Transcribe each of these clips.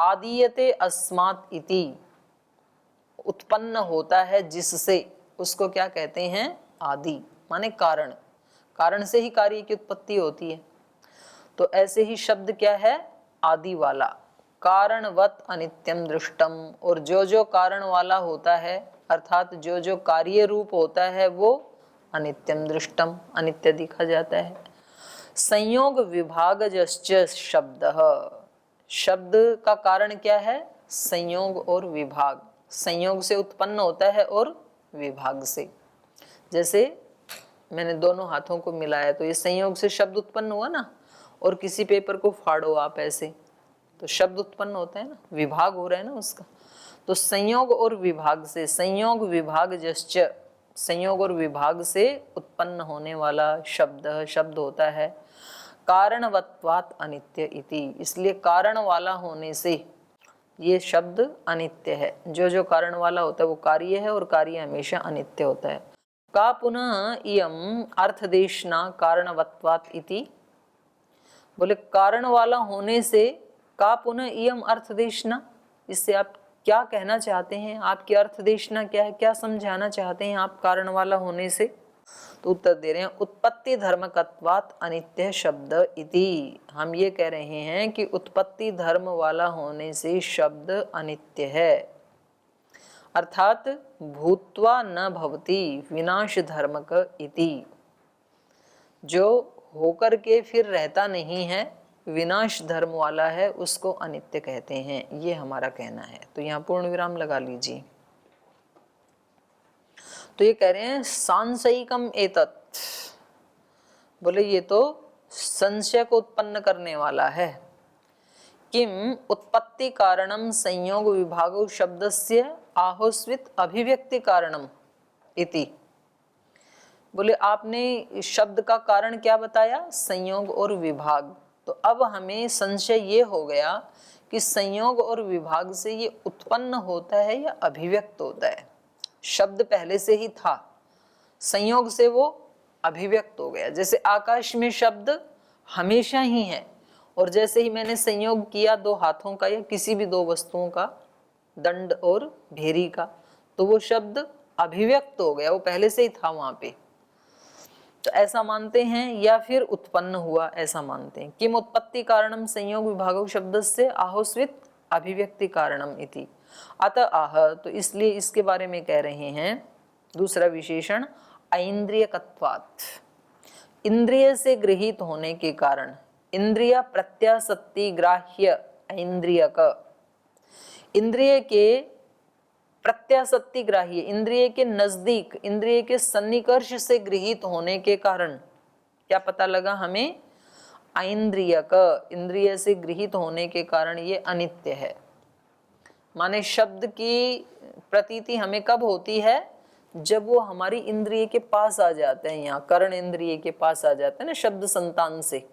आदीयते अस्मात् इति, उत्पन्न होता है जिससे, उसको क्या कहते हैं? आदि, माने कारण। कारण से ही कार्य की उत्पत्ति होती है। तो ऐसे ही शब्द क्या है? आदि वाला। कारणवत अनित्यम दृष्टम, और जो जो कारण वाला होता है अर्थात जो जो कार्य रूप होता है वो अनित्यम दृष्टम, अनित्य दिखा जाता है। संयोग विभागजश्च शब्द, शब्द का कारण क्या है? संयोग और विभाग। संयोग से उत्पन्न होता है और विभाग से। जैसे मैंने दोनों हाथों को मिलाया तो ये संयोग से शब्द उत्पन्न हुआ ना, और किसी पेपर को फाड़ो आप ऐसे तो शब्द उत्पन्न होता है ना, विभाग हो रहा है ना उसका। तो संयोग और विभाग से, संयोग विभाग जश्च, संयोग और विभाग से उत्पन्न होने वाला शब्द शब्द होता है कारणवत्वात् अनित्य इति, इसलिए कारण वाला होने से ये शब्द अनित्य है। जो जो कारण वाला होता है वो कार्य है और कार्य हमेशा अनित्य होता है। का पुनः इयम अर्थदेशना कारणवत्वात् इति, बोले कारण वाला होने से का पुनः इयम अर्थदेशना, इससे आप क्या कहना चाहते हैं? आपकी अर्थदेशना क्या है? क्या समझाना चाहते हैं आप कारण वाला होने से? तो उत्तर दे रहे हैं उत्पत्ति धर्मकत्वात् अनित्य शब्द इति, हम ये कह रहे हैं कि उत्पत्ति धर्म वाला होने से शब्द अनित्य है, अर्थात भूत्वा न भवति विनाश धर्मक इति, जो होकर के फिर रहता नहीं है, विनाश धर्म वाला है, उसको अनित्य कहते हैं, ये हमारा कहना है। तो यहाँ पूर्ण विराम लगा लीजिए। तो ये कह रहे हैं सांशयिकम एतत्, बोले ये तो संशय को उत्पन्न करने वाला है। किम उत्पत्ति कारणम संयोग विभागो शब्दस्य आहोस्वित अभिव्यक्ति कारणम इति, बोले आपने शब्द का कारण क्या बताया? संयोग और विभाग। तो अब हमें संशय ये हो गया कि संयोग और विभाग से ये उत्पन्न होता है या अभिव्यक्त होता है। शब्द पहले से ही था, संयोग से वो अभिव्यक्त हो गया। जैसे आकाश में शब्द हमेशा ही है, और जैसे ही मैंने संयोग किया दो हाथों का या किसी भी दो वस्तुओं का, दंड और भेरी का, तो वो शब्द अभिव्यक्त हो गया, वो पहले से ही था वहां पे। तो ऐसा मानते हैं या फिर उत्पन्न हुआ ऐसा मानते हैं। किम उत्पत्ति कारणम संयोग विभागो शब्दस्य आहोस्वित अभिव्यक्ति कारणम इति, अतः आह, तो इसलिए इसके बारे में कह रहे हैं दूसरा विशेषण ऐन्द्रियकत्वात्, इंद्रिय से गृहीत होने के कारण। इंद्रिय प्रत्यासत्ति ग्राह्य ऐन्द्रियक, इंद्रिय के प्रत्यासत्ति ग्राह्य, इंद्रिय के नजदीक, इंद्रिय के सन्निकर्ष से गृहीत होने के कारण क्या पता लगा हमें? ऐन्द्रियक, इंद्रिय से गृहीत होने के कारण ये अनित्य है। माने शब्द की प्रतीति हमें कब होती है? जब वो हमारी इंद्रिय के पास आ जाते हैं, यहाँ कर्ण इंद्रिय के पास आ जाते हैं ना शब्द संतान से,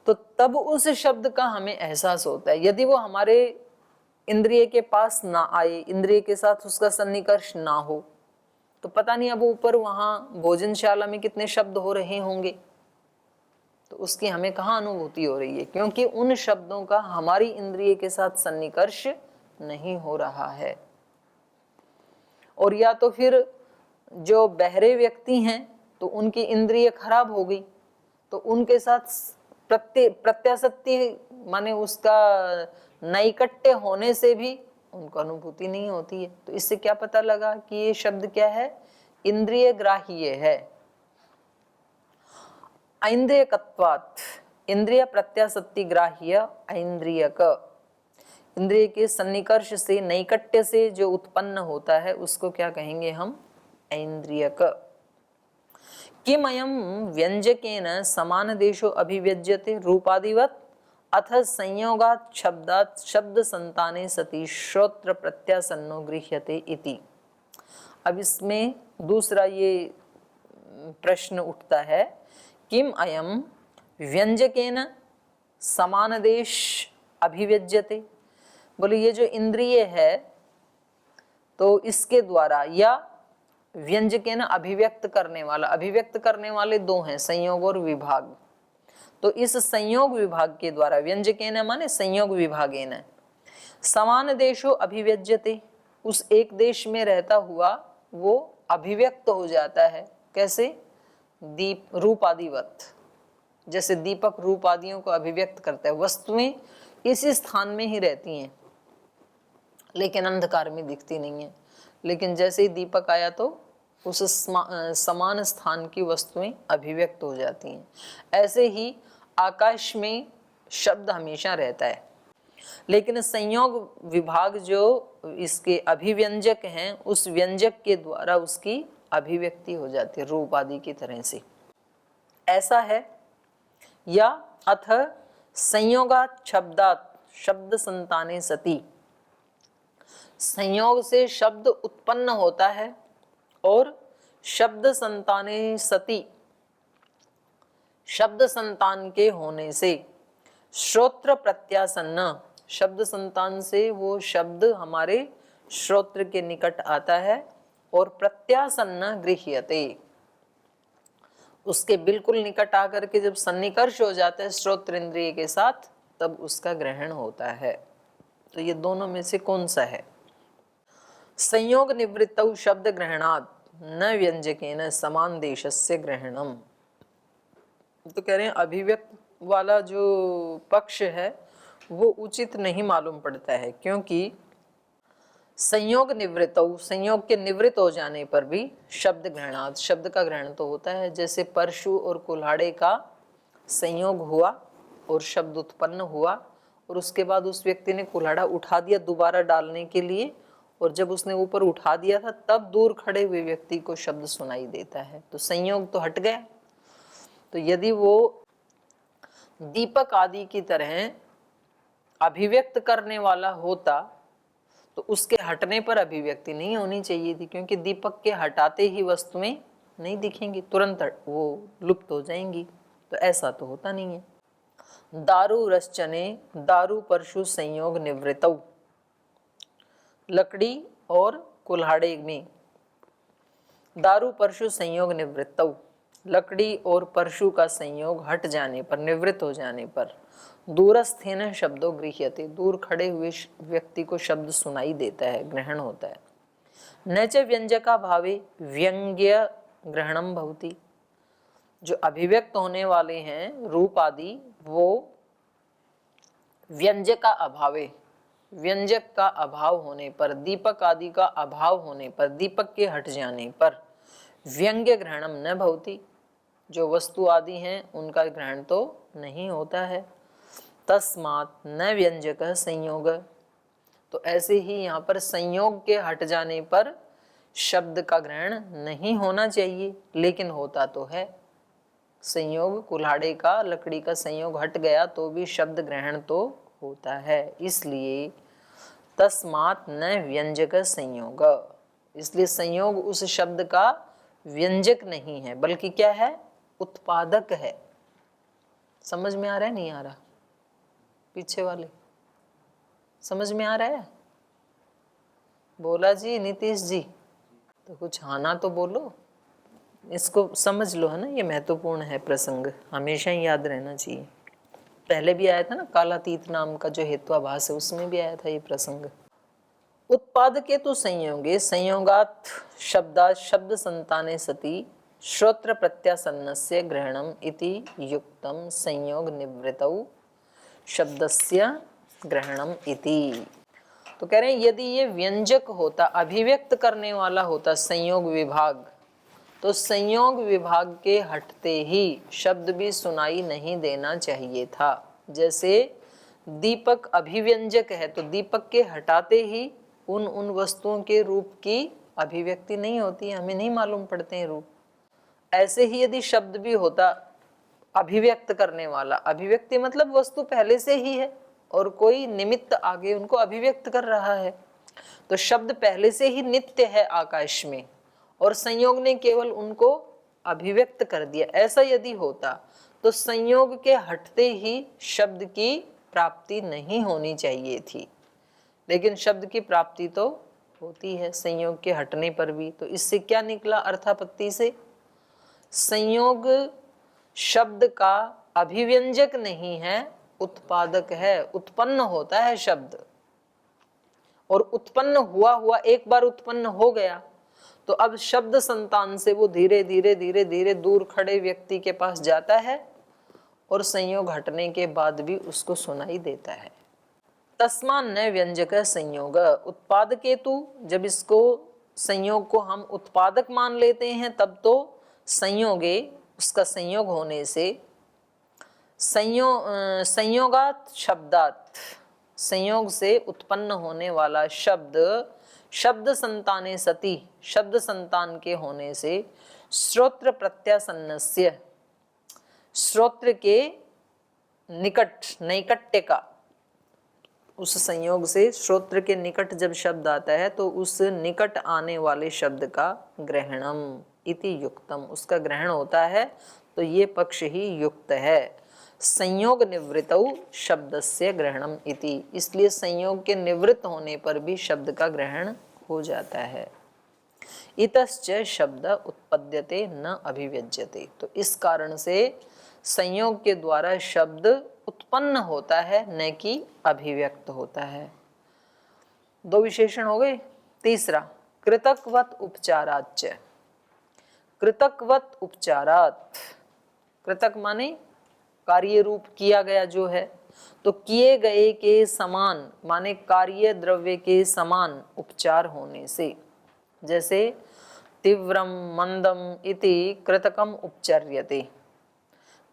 तो तब उस शब्द का हमें एहसास होता है। यदि वो हमारे इंद्रिय के पास ना आए, इंद्रिय के साथ उसका सन्निकर्ष ना हो, तो पता नहीं अब ऊपर वहां भोजनशाला में कितने शब्द हो रहे होंगे, तो उसकी हमें कहाँ अनुभूति हो रही है? क्योंकि उन शब्दों का हमारी इंद्रिय के साथ सन्निकर्ष नहीं हो रहा है। और या तो फिर जो बहरे व्यक्ति हैं तो उनकी इंद्रिय खराब हो गई, तो उनके साथ प्रत्यासत्ति माने उसका नैकट्य होने से भी उनको अनुभूति नहीं होती है। तो इससे क्या पता लगा कि ये शब्द क्या है? इंद्रिय ग्राह्य है। ऐन्द्रियकत्वात्, इंद्रिय प्रत्यासत्ति ग्राह्य ऐन्द्रियक, इंद्रिय के सन्निकर्ष से, नैकट्य से जो उत्पन्न होता है उसको क्या कहेंगे हम? ऐन्द्रियक। किमयं व्यंजकेन समान देशो अभिव्यज्यते रूपादिवत् अथ संयोगात् शब्दात् शब्द संताने सति श्रोत्र प्रत्यासन्नो गृह्यते इति। अब इसमें दूसरा ये प्रश्न उठता है, किम अयम व्यंजकेन समान देश अभिव्यज्यते, बोले ये जो इंद्रिय है तो इसके द्वारा, या व्यंजकेन अभिव्यक्त करने वाला, अभिव्यक्त करने वाले दो हैं संयोग और विभाग, तो इस संयोग विभाग के द्वारा, व्यंजकेन माने संयोग विभागेन, समान देशो अभिव्यज्यते, उस एक देश में रहता हुआ वो अभिव्यक्त हो जाता है। कैसे? दीप रूपादिवत, जैसे दीपक रूप आदियों को अभिव्यक्त करता है। वस्तुएं इसी स्थान में ही रहती हैं लेकिन अंधकार में दिखती नहीं है, लेकिन जैसे ही दीपक आया तो उस समान स्थान की वस्तुएं अभिव्यक्त हो जाती हैं। ऐसे ही आकाश में शब्द हमेशा रहता है, लेकिन संयोग विभाग जो इसके अभिव्यंजक हैं, उस व्यंजक के द्वारा उसकी अभिव्यक्ति हो जाती है रूप आदि की तरह से। ऐसा है। या अथ संयोगात शब्दात शब्द संताने सती, संयोग से शब्द उत्पन्न होता है और शब्द संताने सती, शब्द संतान के होने से, श्रोत्र प्रत्यासन्न, शब्द संतान से वो शब्द हमारे श्रोत्र के निकट आता है, और प्रत्यासन्न गृह्यते, उसके बिल्कुल निकट आकर के जब सन्निकर्ष हो जाता है श्रोत्र इंद्रिय के साथ, तब उसका ग्रहण होता है। तो ये दोनों में से कौन सा है? संयोग निवृत्तौ शब्द ग्रहणात् न व्यंजकेन समान देशस्य ग्रहणम। तो कह रहे हैं अभिव्यक्त वाला जो पक्ष है वो उचित नहीं मालूम पड़ता है, क्योंकि संयोग निवृत्तौ, संयोग के निवृत्त हो जाने पर भी शब्द ग्रहणात्, शब्द का ग्रहण तो होता है। जैसे परशु और कुल्हाड़े का संयोग हुआ और शब्द उत्पन्न हुआ, और उसके बाद उस व्यक्ति ने कुल्हाड़ा उठा दिया दोबारा डालने के लिए, और जब उसने ऊपर उठा दिया था तब दूर खड़े हुए व्यक्ति को शब्द सुनाई देता है, तो संयोग तो हट गया। तो यदि वो दीपक आदि की तरह अभिव्यक्त करने वाला होता तो उसके हटने पर अभिव्यक्ति नहीं होनी चाहिए थी, क्योंकि दीपक के हटाते ही वस्तुएं नहीं दिखेंगी, तुरंत वो लुप्त हो जाएंगी। तो ऐसा तो होता नहीं है। दारू रसचने दारू परशु संयोग निवृत्तौ, लकड़ी और कुल्हाड़े में दारू परशु संयोग निवृत्तौ, लकड़ी और परशु का संयोग हट जाने पर, निवृत्त हो जाने पर, दूरस्थेन शब्दों गृह्यते, दूर खड़े हुए व्यक्ति को शब्द सुनाई देता है, ग्रहण होता है। न च व्यंजका भावे व्यंग्य ग्रहणम भवति, जो अभिव्यक्त होने वाले हैं रूप आदि, वो व्यंजक का अभावे, व्यंजक का अभाव होने पर, दीपक आदि का अभाव होने पर, दीपक के हट जाने पर व्यंग्य ग्रहणम न भवति, जो वस्तु आदि हैं उनका ग्रहण तो नहीं होता है। तस्मात् न व्यंजक संयोग, तो ऐसे ही यहाँ पर संयोग के हट जाने पर शब्द का ग्रहण नहीं होना चाहिए, लेकिन होता तो है। संयोग कुल्हाड़े का, लकड़ी का संयोग हट गया तो भी शब्द ग्रहण तो होता है। इसलिए तस्मात् न व्यंजक संयोग, इसलिए संयोग उस शब्द का व्यंजक नहीं है, बल्कि क्या है? उत्पादक है। समझ में आ रहा है? नहीं आ रहा? पीछे वाले समझ में आ रहा है? बोला जी नीतीश जी, तो कुछ आना तो बोलो, इसको समझ लो, है ना, ये महत्वपूर्ण है प्रसंग, हमेशा ही याद रहना चाहिए। पहले भी आया था ना कालातीत नाम का जो हेत्वाभास है, उसमें भी आया था ये प्रसंग। उत्पादके तो संयोगे संयोगात शब्दात शब्द संताने सति श्रोत्र प्रत्यासन्नस्य ग्रहणम इति युक्तम संयोग निवृत्तौ शब्दस्य ग्रहणम इति। तो कह रहे हैं यदि ये व्यंजक होता, अभिव्यक्त करने वाला होता संयोग विभाग, तो संयोग विभाग के हटते ही शब्द भी सुनाई नहीं देना चाहिए था। जैसे दीपक अभिव्यंजक है, तो दीपक के हटाते ही उन वस्तुओं के रूप की अभिव्यक्ति नहीं होती, हमें नहीं मालूम पड़ते हैं रूप। ऐसे ही यदि शब्द भी होता अभिव्यक्त करने वाला, अभिव्यक्ति मतलब वस्तु पहले से ही है और कोई निमित्त आगे उनको अभिव्यक्त कर रहा है, तो शब्द पहले से ही नित्य है आकाश में और संयोग ने केवल उनको अभिव्यक्त कर दिया। ऐसा यदि होता तो संयोग के हटते ही शब्द की प्राप्ति नहीं होनी चाहिए थी, लेकिन शब्द की प्राप्ति तो होती है संयोग के हटने पर भी। तो इससे क्या निकला अर्थापत्ति से? संयोग शब्द का अभिव्यंजक नहीं है, उत्पादक है। उत्पन्न होता है शब्द, और उत्पन्न हुआ हुआ एक बार उत्पन्न हो गया तो अब शब्द संतान से वो धीरे धीरे धीरे धीरे दूर खड़े व्यक्ति के पास जाता है और संयोग हटने के बाद भी उसको सुनाई देता है। तस्मान न व्यंजक संयोग उत्पादक हेतु, जब इसको संयोग को हम उत्पादक मान लेते हैं तब तो संयोगे, उसका संयोग होने से, संयोगात शब्दात, संयोग से उत्पन्न होने वाला शब्द, शब्द संताने सति, शब्द संतान के होने से, श्रोत्र प्रत्यासन्नस्य, श्रोत्र के निकट, नैकट्य का, उस संयोग से श्रोत्र के निकट जब शब्द आता है तो उस निकट आने वाले शब्द का ग्रहणम इति युक्तम, उसका ग्रहण होता है, तो ये पक्ष ही युक्त है। संयोग निवृत्तौ शब्दस्य ग्रहणम इति, इसलिए संयोग के निवृत्त होने पर भी शब्द का ग्रहण हो जाता है। इतश्च शब्द उत्पद्यते न अभिव्यज्यते, तो इस कारण से संयोग के द्वारा शब्द उत्पन्न होता है, न कि अभिव्यक्त होता है। दो विशेषण हो गए। तीसरा, कृतकवत उपचाराच्च, कृतकवत उपचारात, कृतक माने कार्य रूप किया गया जो है, तो किए गए के समान माने कार्य द्रव्य के समान उपचार होने से, जैसे तीव्रम मंदम इति कृतकम उपचर्यते,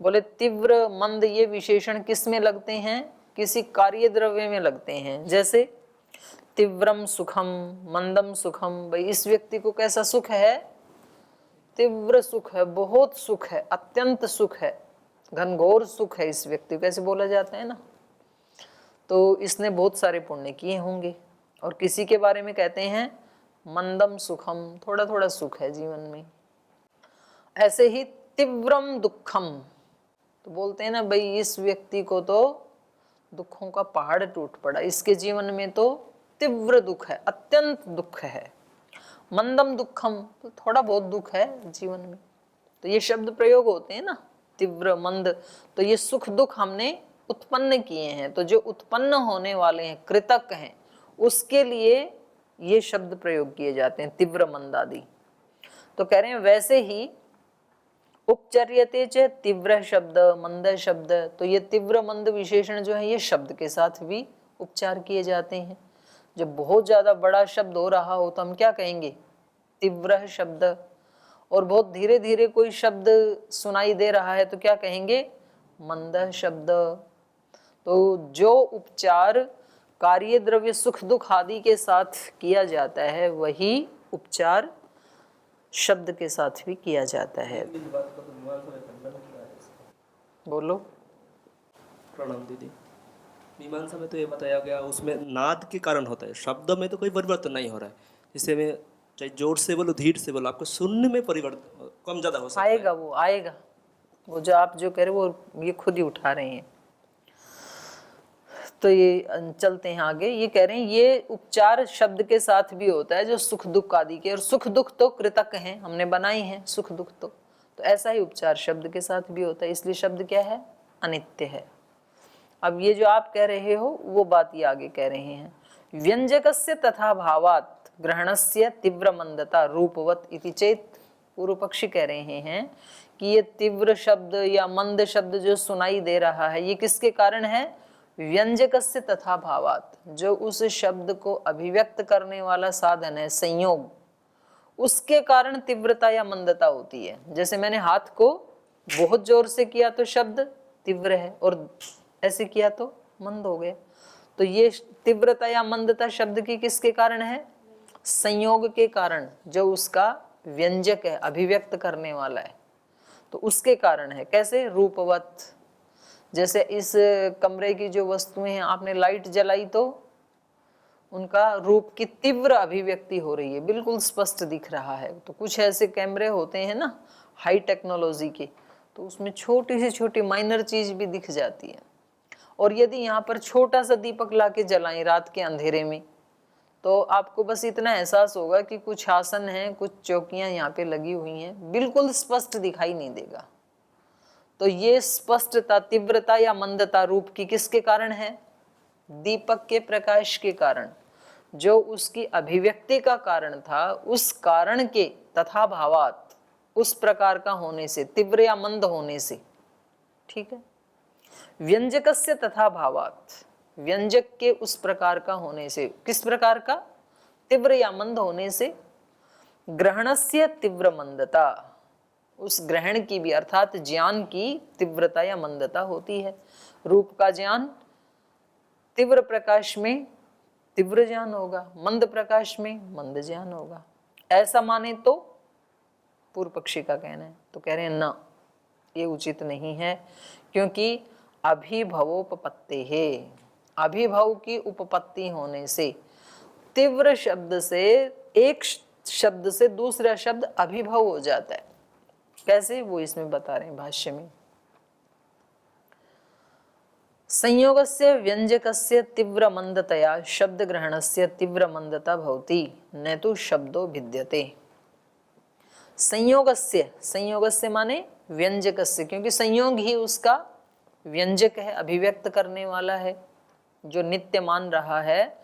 बोले तीव्र मंद ये विशेषण किस में लगते हैं? किसी कार्य द्रव्य में लगते हैं। जैसे तीव्रम सुखम, मंदम सुखम, भाई इस व्यक्ति को कैसा सुख है? तीव्र सुख है, बहुत सुख है, अत्यंत सुख है, घनघोर सुख है इस व्यक्ति को, ऐसे बोला जाता है ना। तो इसने बहुत सारे पुण्य किए होंगे। और किसी के बारे में कहते हैं मंदम सुखम, थोड़ा थोड़ा सुख है जीवन में। ऐसे ही तीव्रम दुखम, तो बोलते हैं ना भाई इस व्यक्ति को तो दुखों का पहाड़ टूट पड़ा, इसके जीवन में तो तीव्र दुख है, अत्यंत दुख है। मंदम दुखम, तो थोड़ा बहुत दुख है जीवन में। तो ये शब्द प्रयोग होते हैं ना, तीव्र मंद, तो ये सुख दुख हमने उत्पन्न किए हैं। तो जो उत्पन्न होने वाले हैं, कृतक हैं, उसके लिए ये शब्द प्रयोग किए जाते हैं, तीव्र मंद आदि। तो कह रहे हैं वैसे ही उपचर्यते च तीव्र शब्द मंद शब्द, तो ये तीव्र मंद विशेषण जो है ये शब्द के साथ भी उपचार किए जाते हैं। जब बहुत ज्यादा बड़ा शब्द हो रहा हो तो हम क्या कहेंगे? तीव्र शब्द। और बहुत धीरे धीरे कोई शब्द सुनाई दे रहा है तो क्या कहेंगे? मंद शब्द। तो जो उपचार कार्य द्रव्य सुख दुख आदि के साथ किया जाता है वही उपचार शब्द के साथ भी किया जाता है। बोलो। प्रणाम दीदी। मीमांसा में तो ये बताया गया उसमें नाद के कारण होता है, शब्द में तो कोई परिवर्तन नहीं हो रहा है। जिससे मैं चाहे जोर से बोलो धीरे से बोलो, आपको सुनने में परिवर्तन कम ज्यादा हो सकता है। आएगा, वो आएगा, वो जो आप जो कह रहे हो वो ये खुद ही उठा रहे हैं। तो ये चलते हैं आगे। ये कह रहे हैं ये उपचार शब्द के साथ भी होता है जो सुख दुख आदि के, और सुख दुख तो कृतक हैं, हमने बनाई हैं सुख दुख तो ऐसा ही उपचार शब्द के साथ भी होता है। इसलिए शब्द क्या है? अनित्य है। अब ये जो आप कह रहे हो वो बात ये आगे कह रहे हैं। व्यंजकस्य तथा भावात् ग्रहणस्य तीव्र मंदता रूपवत इति चेत, पूर्व पक्षी कह रहे हैं कि ये तीव्र शब्द या मंद शब्द जो सुनाई दे रहा है ये किसके कारण है? व्यंजकस्य तथा भावात्, जो उस शब्द को अभिव्यक्त करने वाला साधन है संयोग, उसके कारण तीव्रता या मंदता होती है। जैसे मैंने हाथ को बहुत जोर से किया तो शब्द तीव्र है, और ऐसे किया तो मंद हो गया। तो ये तीव्रता या मंदता शब्द की किसके कारण है? संयोग के कारण, जो उसका व्यंजक है, अभिव्यक्त करने वाला है, तो उसके कारण है। कैसे? रूपवत, जैसे इस कमरे की जो वस्तुएं हैं, आपने लाइट जलाई तो उनका रूप की तीव्र अभिव्यक्ति हो रही है, बिल्कुल स्पष्ट दिख रहा है। तो कुछ ऐसे कैमरे होते हैं ना हाई टेक्नोलॉजी के, तो उसमें छोटी से छोटी माइनर चीज भी दिख जाती है। और यदि यहाँ पर छोटा सा दीपक लाके जलाएं रात के अंधेरे में, तो आपको बस इतना एहसास होगा कि कुछ आसन हैं, कुछ चौकियां यहाँ पे लगी हुई हैं, बिल्कुल स्पष्ट दिखाई नहीं देगा। तो ये स्पष्टता, तीव्रता या मंदता रूप की किसके कारण है? दीपक के प्रकाश के कारण। जो उसकी अभिव्यक्ति का कारण था, उस कारण के तथा भावात, उस प्रकार का होने से, तीव्र या मंद होने से। ठीक है। व्यंजकस्य तथा भावात, व्यंजक के उस प्रकार का होने से, किस प्रकार का? तीव्र या मंद होने से। ग्रहणस्य तीव्र मंदता, उस ग्रहण की भी अर्थात ज्ञान की तीव्रता या मंदता होती है। रूप का ज्ञान तीव्र प्रकाश में तीव्र ज्ञान होगा, मंद प्रकाश में मंद ज्ञान होगा। ऐसा माने तो पूर्व पक्षी का कहना है। तो कह रहे हैं ना, ये उचित नहीं है, क्योंकि अभिभवोपपत्ति है, अभिभव की उपपत्ति होने से तीव्र शब्द से, एक शब्द से दूसरा शब्द अभिभव हो जाता है। कैसे? वो इसमें बता रहे हैं भाष्य में। संयोगस्य व्यंजकस्य तीव्र मंदतया शब्द ग्रहणस्य तीव्र मंदता भवति, न तो शब्दो भिद्यते। संयोगस्य, संयोगस्य माने व्यंजकस्य, क्योंकि संयोग ही उसका व्यंजक है, अभिव्यक्त करने वाला है। जो नित्य मान रहा है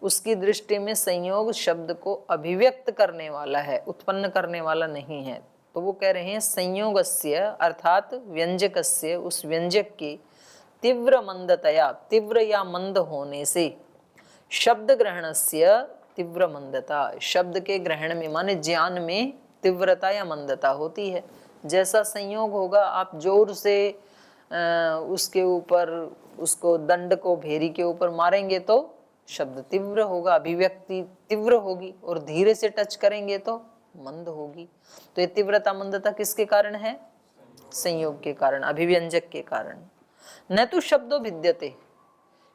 उसकी दृष्टि में संयोग शब्द को अभिव्यक्त करने वाला है, उत्पन्न करने वाला नहीं है। तो वो कह रहे हैं संयोगस्य अर्थात व्यंजकस्य, उस व्यंजक की तीव्र मंदतया, तीव्र या मंद होने से, शब्द ग्रहणस्य तीव्र मंदता, शब्द के ग्रहण में माने ज्ञान में तीव्रता या मंदता होती है। जैसा संयोग होगा, आप जोर से उसके ऊपर, उसको दंड को भेरी के ऊपर मारेंगे तो शब्द तीव्र होगा, अभिव्यक्ति तीव्र होगी, और धीरे से टच करेंगे तो मंद होगी। तो ये तीव्रता मंदता किसके कारण है? संयोग के कारण, अभिव्यंजक के कारण। न तो शब्दों भिद्यते,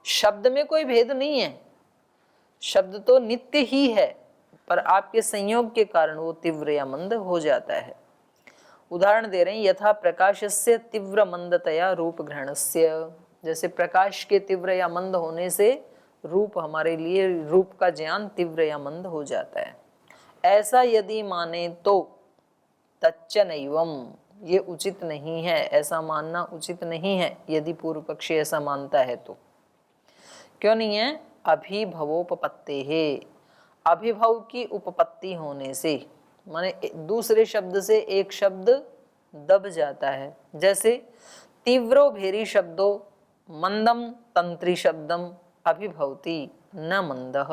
शब्द में कोई भेद नहीं है, शब्द तो नित्य ही है, पर आपके संयोग के कारण वो तीव्र या मंद हो जाता है। उदाहरण दे रहे हैं, यथा प्रकाशस्य तीव्र मंदतया रूप ग्रहणस्य, जैसे प्रकाश के तीव्र या मंद होने से रूप, हमारे लिए रूप का ज्ञान तीव्र या मंद हो जाता है। ऐसा यदि माने तो तच्च नैवम, ये उचित नहीं है, ऐसा मानना उचित नहीं है। यदि पूर्व पक्षी ऐसा मानता है तो क्यों नहीं है? अभिभवोपपत्ति है, अभिभव की उपपत्ति होने से, माने दूसरे शब्द से एक शब्द दब जाता है। जैसे तीव्रो भेरी शब्दो मंदम तंत्री शब्दम अभिभवती न मंदः।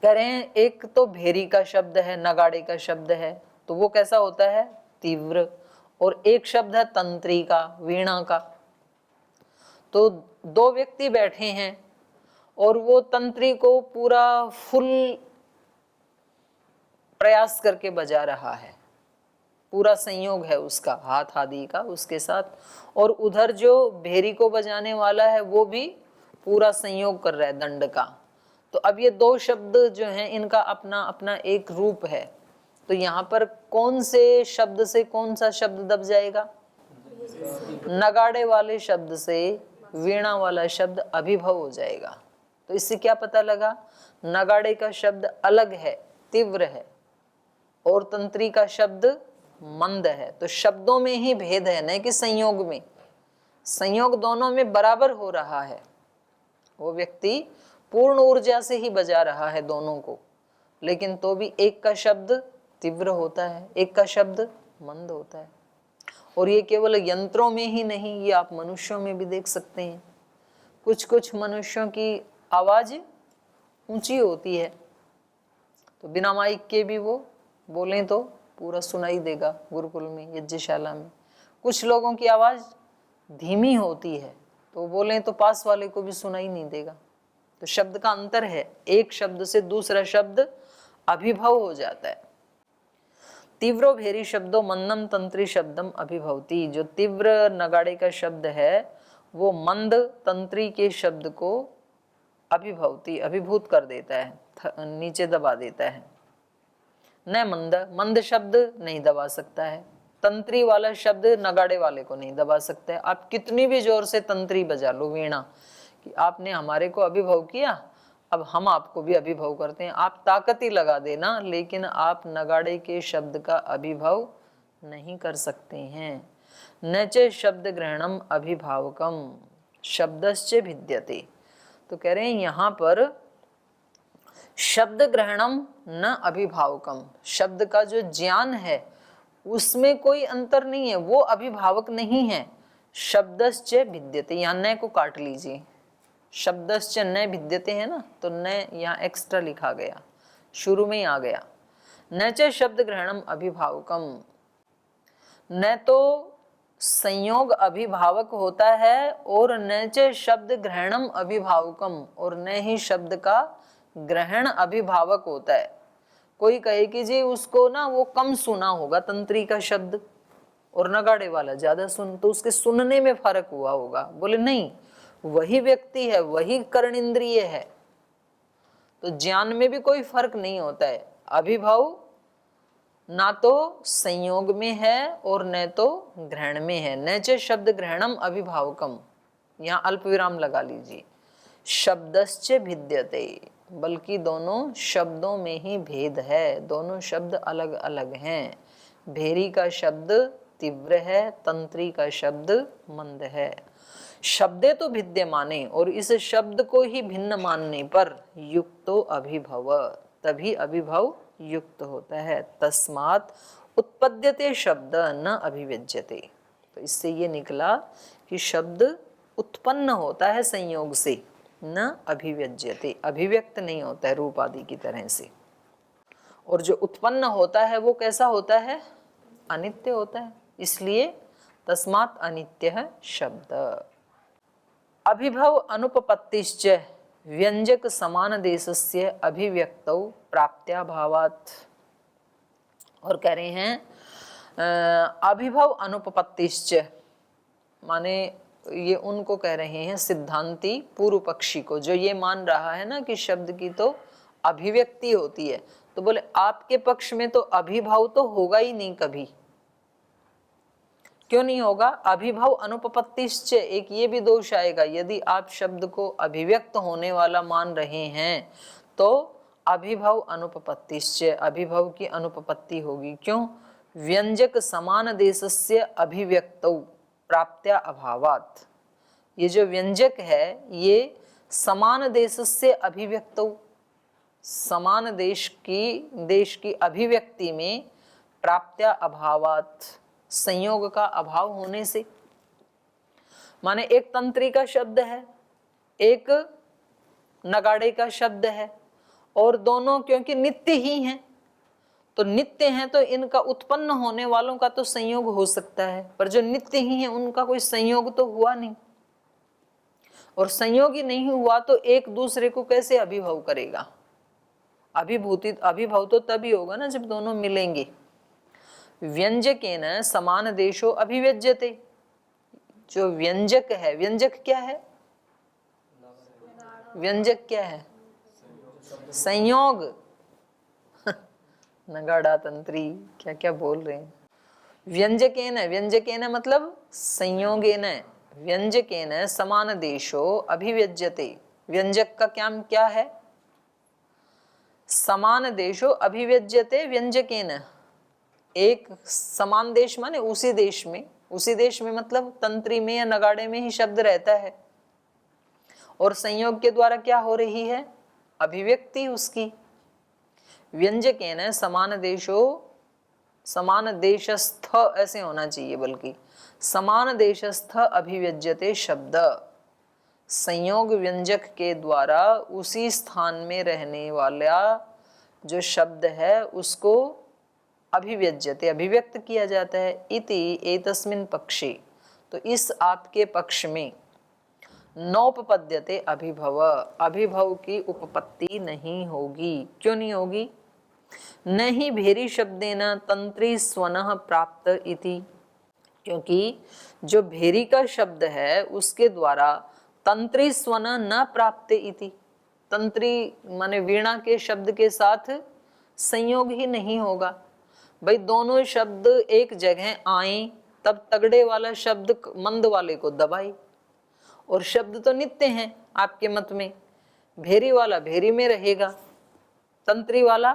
कह रहे हैं एक तो भेरी का शब्द है, नगाड़े का शब्द है, तो वो कैसा होता है? तीव्र। और एक शब्द है तंत्री का, वीणा का। तो दो व्यक्ति बैठे हैं और वो तंत्री को पूरा फुल प्रयास करके बजा रहा है, पूरा संयोग है उसका, हाथ आदि का उसके साथ, और उधर जो भेरी को बजाने वाला है वो भी पूरा संयोग कर रहा है दंड का। तो अब ये दो शब्द जो हैं, इनका अपना अपना एक रूप है। तो यहाँ पर कौन से शब्द से कौन सा शब्द दब जाएगा? नगाड़े वाले शब्द से वीणा वाला शब्द अभिभव हो जाएगा। तो इससे क्या पता लगा? नगाड़े का शब्द अलग है, तीव्र है, और तंत्री का शब्द मंद है। तो शब्दों में ही भेद है, न कि संयोग में। संयोग दोनों में बराबर हो रहा है, वो व्यक्ति पूर्ण ऊर्जा से ही बजा रहा है दोनों को, लेकिन तो भी एक का शब्द तीव्र होता है, एक का शब्द मंद होता है। और ये केवल यंत्रों में ही नहीं, ये आप मनुष्यों में भी देख सकते हैं। कुछ कुछ मनुष्यों की आवाज ऊंची होती है, तो बिना माइक के भी वो बोलें तो पूरा सुनाई देगा गुरुकुल में, यज्ञशाला में। कुछ लोगों की आवाज धीमी होती है, तो बोलें तो पास वाले को भी सुनाई नहीं देगा। तो शब्द का अंतर है, एक शब्द से दूसरा शब्द अभिभव हो जाता है। तीव्रो भेरी शब्दों मंदम तंत्री शब्दम अभिभवती, जो तीव्र नगाड़े का शब्द है वो मंद तंत्री के शब्द को अभिभवती, अभिभूत कर देता है, नीचे दबा देता है। न मंद, मंद शब्द नहीं दबा सकता है, तंत्री वाला शब्द नगाड़े वाले को नहीं दबा सकता है। आप कितनी भी जोर से तंत्री बजा लो, वीणा, कि आपने हमारे को अभिभव किया, अब हम आपको भी अभिभव करते हैं, आप ताकत ही लगा देना, लेकिन आप नगाड़े के शब्द का अभिभव नहीं कर सकते हैं। न च शब्द ग्रहणम अभिभावकम शब्दश्च भिद्यते। तो कह रहे हैं यहाँ पर शब्द ग्रहणम न अभिभावकम, शब्द का जो ज्ञान है उसमें कोई अंतर नहीं है, वो अभिभावक नहीं है। शब्दश्च भिद्यते, यहाँ न को काट लीजिए, शब्दश्च न भिद्यते है ना, तो न यहाँ एक्स्ट्रा लिखा गया, शुरू में ही आ गया। न च शब्द ग्रहणम अभिभावकम, न तो संयोग अभिभावक होता है और न च शब्द ग्रहणम अभिभावकम, और न ही शब्द का ग्रहण अभिभावक होता है। कोई कहे कि जी उसको ना वो कम सुना होगा तंत्री का शब्द और नगाड़े वाला ज्यादा सुन, तो उसके सुनने में फर्क हुआ होगा। बोले नहीं, वही व्यक्ति है, वही कर्ण इंद्रिय है, तो ज्ञान में भी कोई फर्क नहीं होता है। अभिभाव ना तो संयोग में है और न तो ग्रहण में है। न च शब्द ग्रहणम अभिभावकम, यहाँ अल्प विराम लगा लीजिए। शब्दश्च भिद्यते, बल्कि दोनों शब्दों में ही भेद है, दोनों शब्द अलग अलग हैं। भेरी का शब्द तीव्र है, तंत्री का शब्द मंद है। शब्दे तो भिद्यमाने, और इस शब्द को ही भिन्न मानने पर युक्तो अभिभव, तभी अभिभव युक्त होता है। तस्मात् उत्पद्यते शब्द न अभिव्यज्यते। तो इससे ये निकला कि शब्द उत्पन्न होता है संयोग से, न अभिव्यज्यते, अभिव्यक्त नहीं होता है रूप आदि की तरह से। और जो उत्पन्न होता है वो कैसा होता है? अनित्य होता है, इसलिए तस्मात् अनित्य है शब्द। अभिभव अनुपपत्तिश्च व्यंजक समान देशस्य अभिव्यक्तौ प्राप्त्याभावात्। और कह रहे हैं अभिभव अनुपपत्तिश्च, माने ये उनको कह रहे हैं सिद्धांती पूर्व पक्षी को, जो ये मान रहा है ना कि शब्द की तो अभिव्यक्ति होती है। तो बोले आपके पक्ष में तो अभिभाव तो होगा ही नहीं कभी। क्यों नहीं होगा? अभिभाव अनुपपत्तिश्च, एक ये भी दोष आएगा, यदि आप शब्द को अभिव्यक्त होने वाला मान रहे हैं तो अभिभाव अनुपपत्तिश्च, अभिभाव की अनुपपत्ति होगी। क्यों? व्यंजक समान देशस्य अभिव्यक्तौ प्राप्त्या अभावात्। ये जो व्यंजक है ये समान देशस्य अभिव्यक्तौ, समान देश की अभिव्यक्ति में प्राप्त्या अभावात्, संयोग का अभाव होने से। माने एक तंत्री का शब्द है, एक नगाड़े का शब्द है, और दोनों क्योंकि नित्य ही हैं, तो नित्य हैं तो इनका उत्पन्न होने वालों का तो संयोग हो सकता है, पर जो नित्य ही है उनका कोई संयोग तो हुआ नहीं। और संयोग ही नहीं हुआ तो एक दूसरे को कैसे अभिभव करेगा? अभिभव तो तभी होगा ना जब दोनों मिलेंगे। व्यंजकेन समान देशो अभिव्यज्यते, जो व्यंजक है, व्यंजक क्या है? व्यंजक क्या है? संयोग। नगाड़ा तंत्री क्या क्या बोल रहे हैं। व्यंजकेन, व्यंजकेन मतलब संयोगेन, व्यंजकेन समान देशो अभिव्यज्यते। व्यंजक का क्या है? समान देशो अभिव्यज्यते व्यंजकेन, एक समान देश माने उसी देश में, उसी देश में मतलब तंत्री में या नगाड़े में ही शब्द रहता है, और संयोग के द्वारा क्या हो रही है? अभिव्यक्ति उसकी। व्यंजकेन समान देशो, समान देशस्थ ऐसे होना चाहिए, बल्कि समान देशस्थ अभिव्यज्यते शब्द, संयोग व्यंजक के द्वारा उसी स्थान में रहने वाला जो शब्द है उसको अभिव्यज्यते, अभिव्यक्त किया जाता है। इति एतस्मिन् पक्षे, तो इस आपके पक्ष में नौपपद्यते अभिभव, अभिभव की उपपत्ति नहीं होगी। क्यों नहीं होगी? नहीं भेरी शब्देन तंत्री स्वनः प्राप्त इति, क्योंकि जो भेरी का शब्द है उसके द्वारा तंत्री स्वन न प्राप्त इति, तंत्री माने वीणा के शब्द के साथ संयोग ही नहीं होगा। भाई दोनों शब्द एक जगह आए तब तगड़े वाला शब्द मंद वाले को दबाए, और शब्द तो नित्य हैं आपके मत में। भेरी वाला भेरी में रहेगा, तंत्री वाला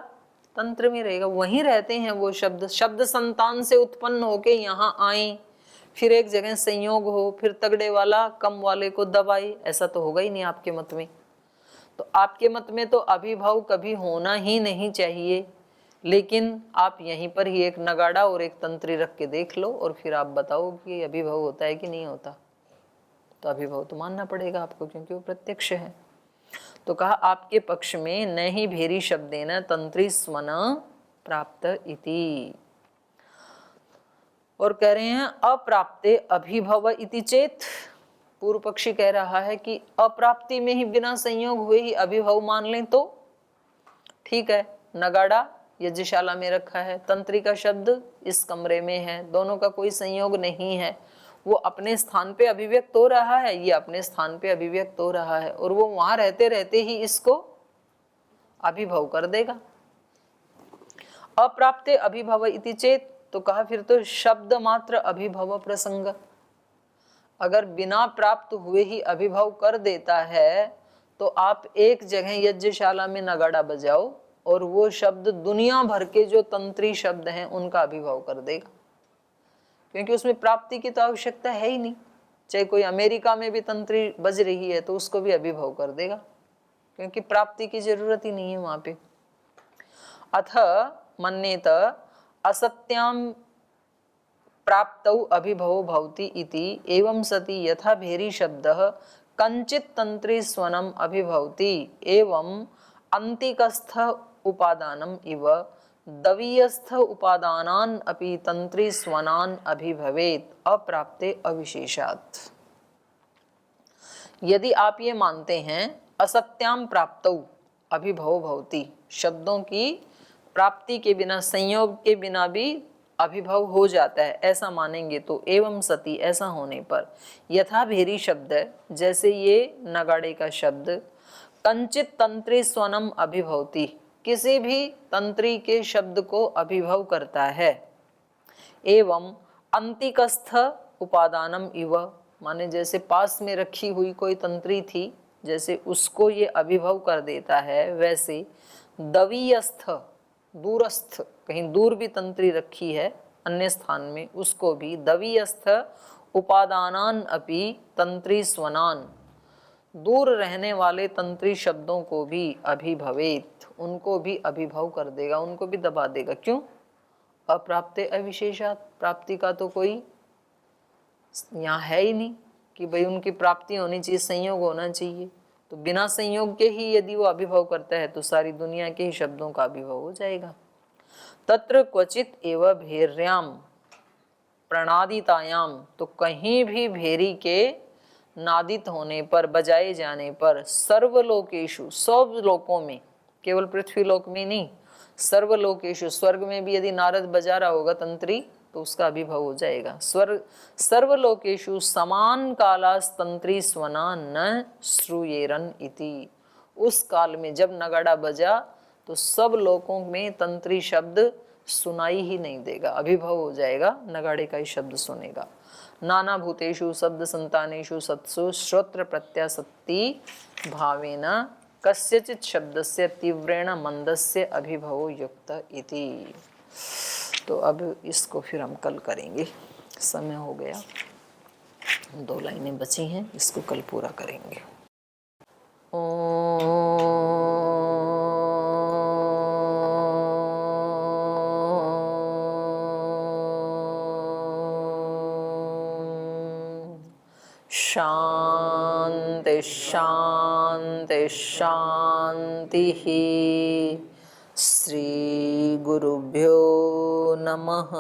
तंत्र में रहेगा, वहीं रहते हैं वो शब्द। शब्द संतान से उत्पन्न होके यहाँ आए, फिर एक जगह संयोग हो, फिर तगड़े वाला कम वाले को दबाए, ऐसा तो होगा ही नहीं आपके मत में। तो आपके मत में तो अभिभव कभी होना ही नहीं चाहिए, लेकिन आप यहीं पर ही एक नगाड़ा और एक तंत्री रख के देख लो और फिर आप बताओ कि अभिभव होता है कि नहीं होता। तो अभिभव तो मानना पड़ेगा आपको, क्योंकि वो प्रत्यक्ष है। तो कहा आपके पक्ष में न ही भेरी शब्देन तंत्री स्वन प्राप्त इति, और कह रहे हैं अप्राप्ते अभिभव इति चेत। पूर्व पक्षी कह रहा है कि अप्राप्ति में ही बिना संयोग हुए ही अभिभव मान लें तो ठीक है। नगाड़ा यज्ञशाला में रखा है, तंत्री का शब्द इस कमरे में है, दोनों का कोई संयोग नहीं है, वो अपने स्थान पे अभिव्यक्त हो रहा है, ये अपने स्थान पे अभिव्यक्त हो रहा है, और वो वहां रहते रहते ही इसको अभिभव कर देगा। अप्राप्ते अभिभव इति चेत, तो कहा फिर तो शब्द मात्र अभिभव प्रसंग, अगर बिना प्राप्त हुए ही अभिभव कर देता है तो आप एक जगह यज्ञशाला में नगाड़ा बजाओ और वो शब्द दुनिया भर के जो तंत्री शब्द हैं उनका अभिभव कर देगा, क्योंकि उसमें प्राप्ति की तो आवश्यकता है ही नहीं। चाहे कोई अमेरिका में भी तंत्री बज रही है तो उसको भी अभिभव कर देगा, क्योंकि प्राप्ति की जरूरत ही नहीं है वहां पे। अथ मन्येत असत्याम प्राप्तौ अभिभवो भवति इति एवं सति यथा भेरी शब्दः कंचित तंत्री स्वनम अभिभवति एवं अंतिकस्थ उपादानम इव दवीयस्थ उपादानान अपि तंत्री स्वनान अभिभवेत अप्राप्ते अविशेषात्। यदि आप ये मानते हैं असत्याम प्राप्तौ अभिभवो भवति, शब्दों की प्राप्ति के बिना, संयोग के बिना भी अभिभव हो जाता है, ऐसा मानेंगे तो एवं सती, ऐसा होने पर यथा भेरी शब्द, जैसे ये नगाड़े का शब्द, कंचित तंत्री स्वनम अभिभवती, किसी भी तंत्री के शब्द को अभिभव करता है, एवं अंतिकस्थ उपादानम इव, माने जैसे पास में रखी हुई कोई तंत्री थी, जैसे उसको ये अभिभव कर देता है, वैसे दवीयस्थ, दूरस्थ, कहीं दूर भी तंत्री रखी है अन्य स्थान में, उसको भी दवीयस्थ उपादानान अपि तंत्री स्वनान, दूर रहने वाले तंत्री शब्दों को भी अभिभवेत, उनको भी अभिभव कर देगा, उनको भी दबा देगा। क्यों? अप्राप्ते अविशेषात, प्राप्ति का तो कोई यहाँ है ही नहीं कि भाई उनकी प्राप्ति होनी चाहिए, संयोग होना चाहिए। तो बिना संयोग के ही यदि वो अभिभव करता है तो सारी दुनिया के ही शब्दों का अभिभव हो जाएगा। तत्र क्वचित एव भेर्याम प्रणादितायाम, तो कहीं भी भेरी के नादित होने पर, बजाए जाने पर, सर्वलोकेशु, सब लोकों में, केवल पृथ्वी लोक में नहीं, सर्वलोकेशु, स्वर्ग में भी यदि नारद बजा रहा होगा तंत्री तो उसका अभिभव हो जाएगा। सर्वलोकेशु समान कालास तंत्री स्वना न श्रूयेरन इति, उस काल में जब नगाड़ा बजा तो सब लोकों में तंत्री शब्द सुनाई ही नहीं देगा, अभिभव हो जाएगा, नगाड़े का ही शब्द सुनेगा। नाना भूतेषु शब्द संतानेषु सत्सु श्रोत्र प्रत्यासक्ति भावेन कस्यचित् शब्दस्य तीव्रेण मंदस्य अभिभवो युक्त इति। तो अब इसको फिर हम कल करेंगे, समय हो गया, 2 लाइनें बची हैं, इसको कल पूरा करेंगे। शांति शांति शांति। श्री गुरुभ्यो नमः।